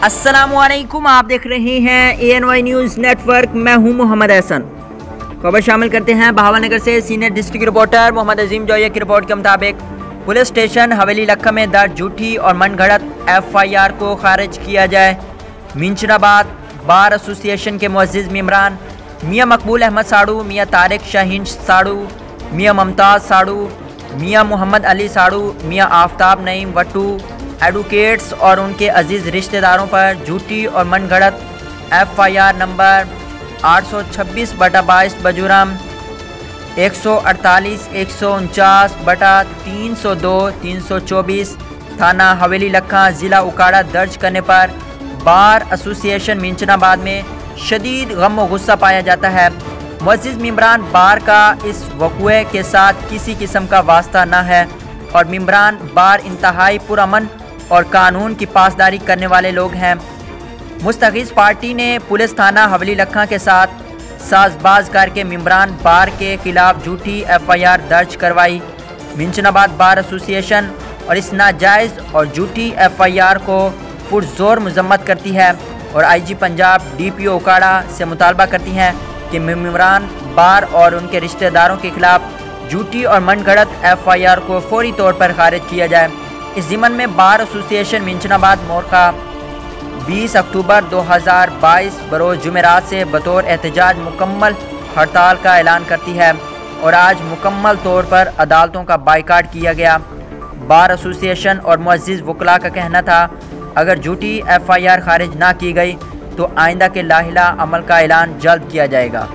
अस्सलामुअलैकुम, आप देख रहे हैं ANY न्यूज़ नेटवर्क। मैं हूं मोहम्मद एहसन। खबर शामिल करते हैं बहावलनगर से। सीनियर डिस्ट्रिक्ट रिपोर्टर मोहम्मद अजीम जोया की रिपोर्ट के मुताबिक पुलिस स्टेशन हवेली लखा में दर्ज झूठी और मनगढ़ंत FIR को खारिज किया जाए। मिंचनाबाद बार एसोसिएशन के मुअज़्ज़िज़ मेंबरान मियाँ मकबूल अहमद साड़ू, मियाँ तारिक शाहीन साड़ू, मियाँ मुमताज़ साड़ू, मियाँ मोहम्मद अली साड़ू, मियाँ आफ्ताब नईम वट्टू, एडवोकेट्स और उनके अजीज़ रिश्तेदारों पर झूठी और मनगढ़ंत FIR नंबर 826/22 बजुर्म 148 149 बटा 302 324 थाना हवेली लखा ज़िला उकाड़ा दर्ज करने पर बार एसोसिएशन मिंचनाबाद में शदीद गम व गुस्सा पाया जाता है। मुअज़्ज़िज़ मेंबरान बार का इस वक़ुए के साथ किसी किस्म का वास्ता न है और मेंबरान बार इंतहाई पुरअमन और कानून की पासदारी करने वाले लोग हैं। मुस्तग़ीज़ पार्टी ने पुलिस थाना हवेली लखा के साथ साजबाज करके मेंबरान बार के खिलाफ झूठी FIR दर्ज करवाई। मिंचनाबाद बार एसोसिएशन और इस नाजायज़ और झूठी FIR को पुरज़ोर मज़म्मत करती है और IG पंजाब DPO उकाड़ा से मुतालबा करती हैं कि मेंबरान बार और उनके रिश्तेदारों के खिलाफ झूठी और मनगढ़ंत FIR को फौरी तौर पर खारिज किया जाए। इस ज़िमन में बार एसोसिएशन मिंचनाबाद मोरका 20 अक्टूबर 2022 बरोज़ जुमेरात से बतौर एहतजाज मुकम्मल हड़ताल का ऐलान करती है और आज मुकम्मल तौर पर अदालतों का बाइकाट किया गया। बार एसोसिएशन और मुअज़्ज़िज़ वकला का कहना था, अगर झूठी FIR खारिज ना की गई तो आइंदा के लाहिला अमल का ऐलान जल्द किया जाएगा।